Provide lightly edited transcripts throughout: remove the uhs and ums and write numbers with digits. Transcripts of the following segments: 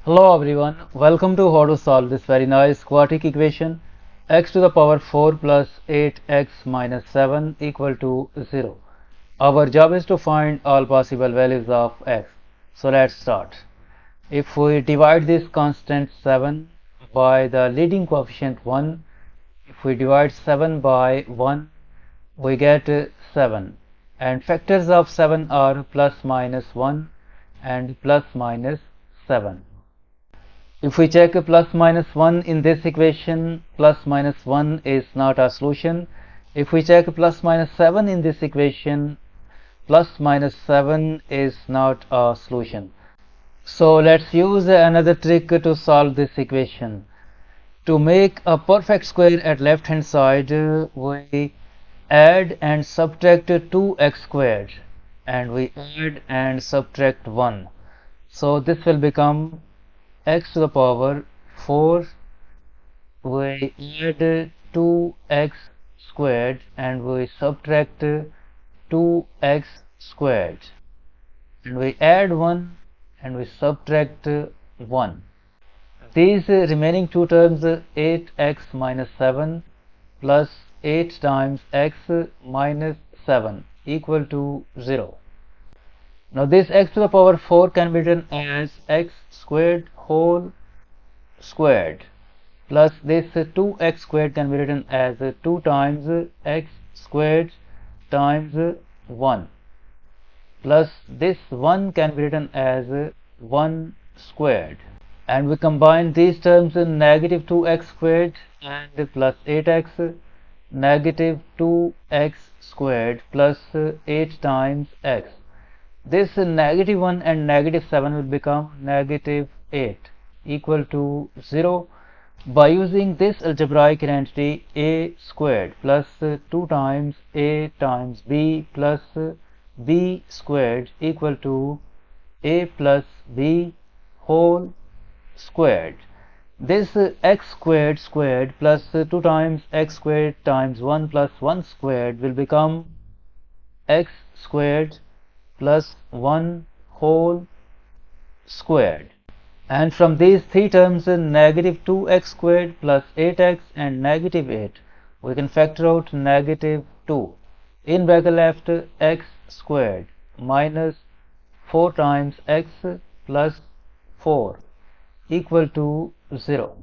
Hello everyone, welcome to how to solve this very nice quadratic equation x to the power 4 plus 8x minus 7 equal to 0. Our job is to find all possible values of x. So let's start. If we divide this constant 7 by the leading coefficient 1, if we divide 7 by 1, we get 7. And factors of 7 are plus minus 1 and plus minus 7. If we check plus minus 1 in this equation, plus minus 1 is not a solution. If we check plus minus 7 in this equation, plus minus 7 is not a solution. So let's use another trick to solve this equation. To make a perfect square at left hand side, we add and subtract 2x squared, and we add and subtract 1. So this will become x to the power 4, we add 2x squared and we subtract 2x squared, and we add 1 and we subtract 1. These remaining two terms, 8x minus 7 plus 8 times x minus 7 equal to 0. Now this x to the power 4 can be written as x squared whole squared, plus this 2x squared can be written as 2 times x squared times 1, plus this 1 can be written as 1 squared. And we combine these terms, negative 2x squared and plus 8x, negative 2x squared plus 8 times x. This negative 1 and negative 7 will become negative 8 equal to 0. By using this algebraic identity, a squared plus 2 times a times b plus b squared equal to a plus b whole squared. This x squared squared plus 2 times x squared times 1 plus 1 squared will become x squared plus 1 whole squared. And from these three terms, negative 2x squared plus 8x and negative 8, we can factor out negative 2. In bracket left, x squared minus 4 times x plus 4 equal to 0.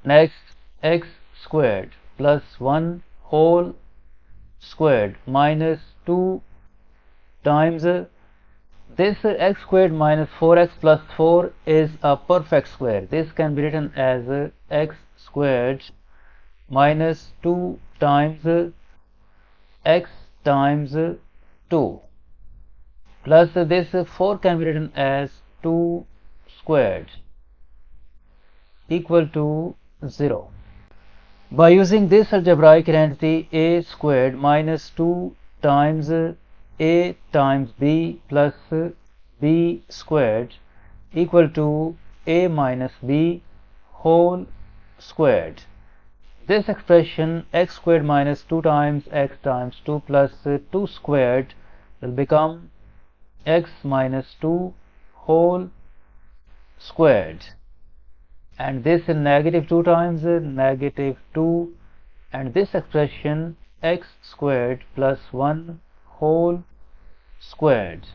Next, x squared plus 1 whole squared minus 2 times this x squared minus 4x plus 4 is a perfect square. This can be written as x squared minus 2 times x times 2, plus this 4 can be written as 2 squared equal to 0. By using this algebraic identity, a squared minus 2 times a times b plus b squared equal to a minus b whole squared. This expression, x squared minus 2 times x times 2 plus 2 squared, will become x minus 2 whole squared. And this is negative 2 times negative 2, and this expression, x squared plus 1 whole squared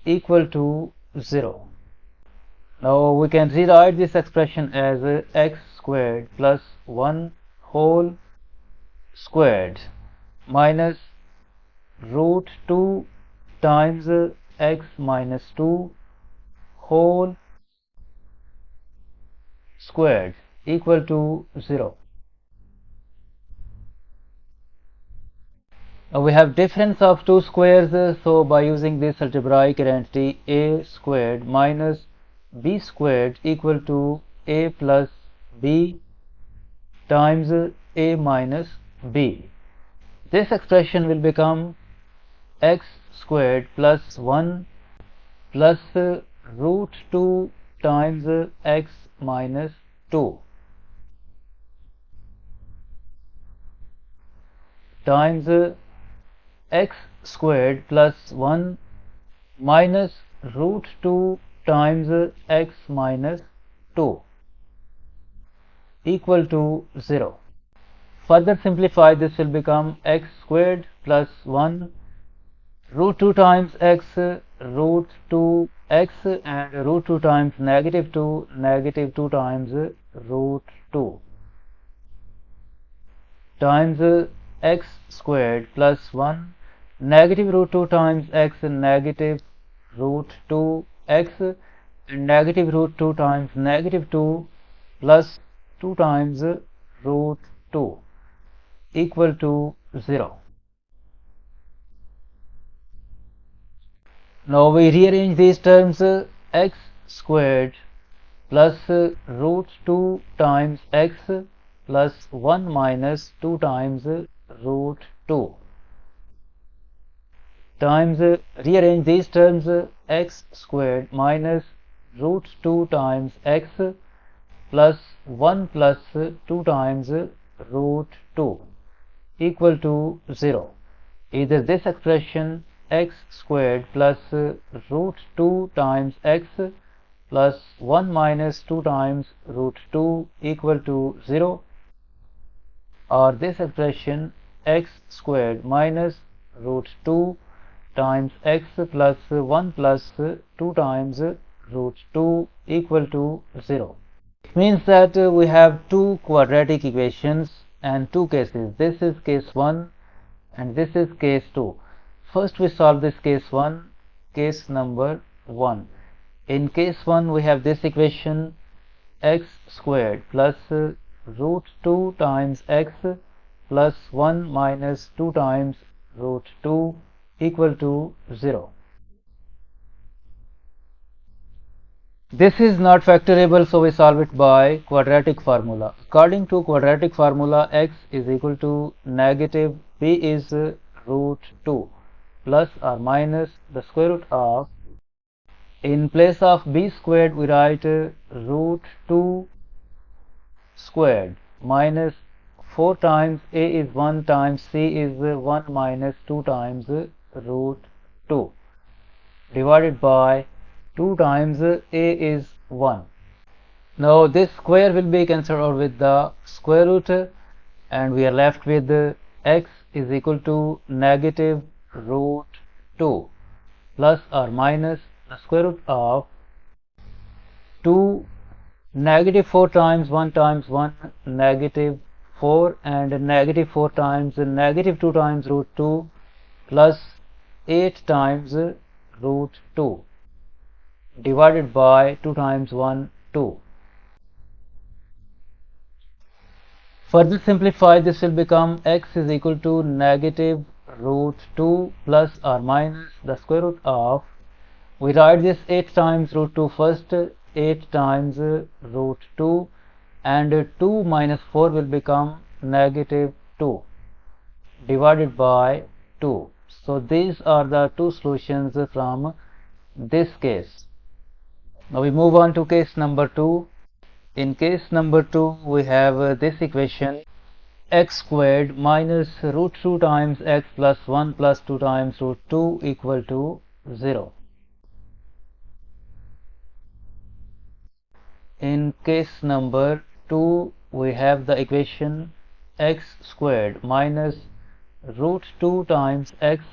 equal to 0. Now we can rewrite this expression as x squared plus 1 whole squared minus root 2 times x minus 2 whole squared equal to 0. We have difference of two squares, so by using this algebraic identity, a squared minus b squared equal to a plus b times a minus b. This expression will become x squared plus 1 plus root 2 times x minus 2 times x squared plus 1 minus root 2 times x minus 2 equal to 0. Further simplify, this will become x squared plus 1 root 2 times x root 2 x and root 2 times negative 2 times root 2 times x squared plus 1 negative root 2 times x negative root 2 x and negative root 2 times negative 2 plus 2 times root 2 equal to 0. Now we rearrange these terms, x squared plus root 2 times x plus 1 minus 2 times root 2 times, rearrange these terms, x squared minus root 2 times x plus 1 plus 2 times root 2 equal to 0. Either this expression x squared plus root 2 times x plus 1 minus 2 times root 2 equal to 0, or this expression x squared minus root 2 times x plus 1 plus 2 times root 2 equal to 0. It means that we have two quadratic equations and two cases. This is case 1 and this is case 2. First we solve this case 1, case number 1. In case 1 we have this equation x squared plus root 2 times x plus 1 minus 2 times root 2 equal to 0. This is not factorable, so we solve it by quadratic formula. According to quadratic formula, x is equal to negative b is root 2 plus or minus the square root of, in place of b squared we write root 2 squared minus 4 times a is 1 times c is 1 minus 2 times root 2 divided by 2 times a is 1. Now this square will be cancelled out with the square root and we are left with x is equal to negative root 2 plus or minus the square root of 2 negative 4 times 1 times 1 negative 4 and negative 4 times negative 2 times root 2 plus 8 times root 2 divided by 2 times 1 2. Further simplify, this will become x is equal to negative root 2 plus or minus the square root of, we write this 8 times root 2 first, 8 times root 2 and 2 minus 4 will become negative 2 divided by 2. So these are the two solutions from this case. Now we move on to case number 2. In case number 2 we have this equation x squared minus root 2 times x plus 1 plus 2 times root 2 equal to 0. In case number 2 we have the equation x squared minus root 2 times x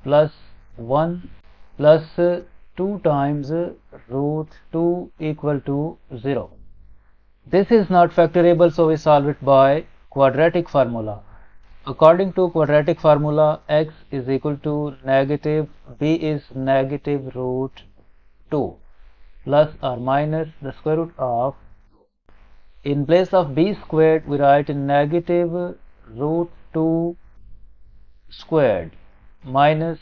plus 1 plus 2 times root 2 equal to 0. This is not factorable, so we solve it by quadratic formula. According to quadratic formula, x is equal to negative b is negative root 2 plus or minus the square root of, in place of b squared we write negative root 2 squared minus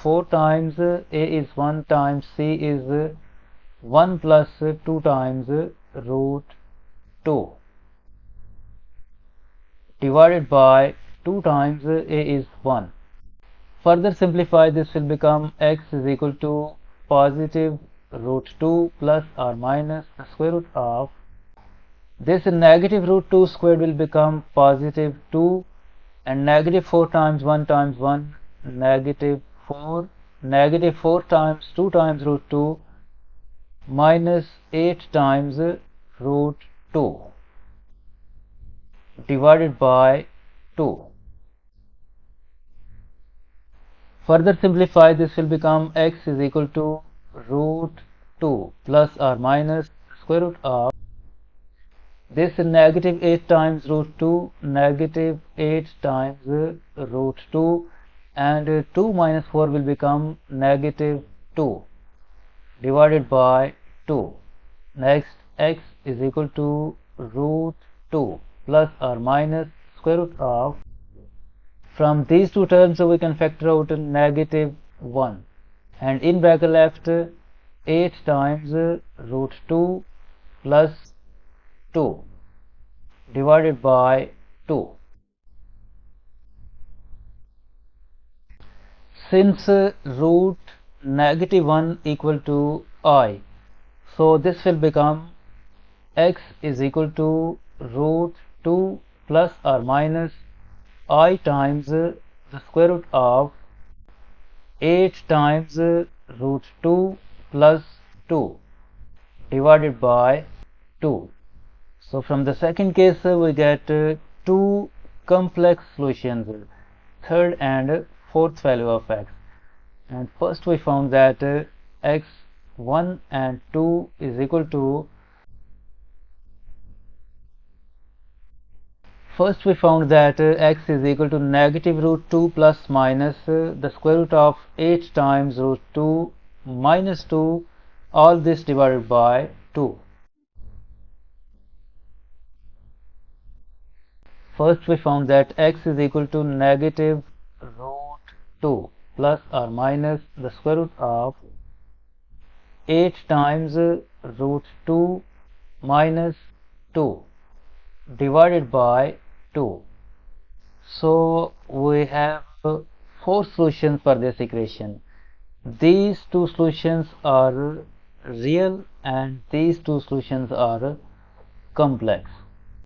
4 times a is 1 times c is 1 plus 2 times root 2 divided by 2 times a is 1. Further simplify, this will become x is equal to positive root 2 plus or minus the square root of, this negative root 2 squared will become positive 2 and negative 4 times 1 times 1 negative 4 negative 4 times 2 times root 2 minus 8 times root 2 divided by 2. Further simplify, this will become x is equal to root 2 plus or minus square root of this is negative 8 times root 2, negative 8 times root 2, and 2 minus 4 will become negative 2 divided by 2. Next, x is equal to root 2 plus or minus square root of, from these two terms we can factor out negative 1, and in bracket left 8 times root 2 plus 2 divided by 2. Since root negative 1 equal to I, so this will become x is equal to root 2 plus or minus I times the square root of 8 times root 2 plus 2 divided by 2. So from the second case we get two complex solutions, third and fourth value of x. And first we found that x1 and 2 is equal to, first we found that x is equal to negative root 2 plus minus the square root of 8 times root 2 minus 2, all this divided by 2. First we found that x is equal to negative root 2 plus or minus the square root of 8 times root 2 minus 2 divided by 2. So we have 4 solutions for this equation. These two solutions are real and these two solutions are complex.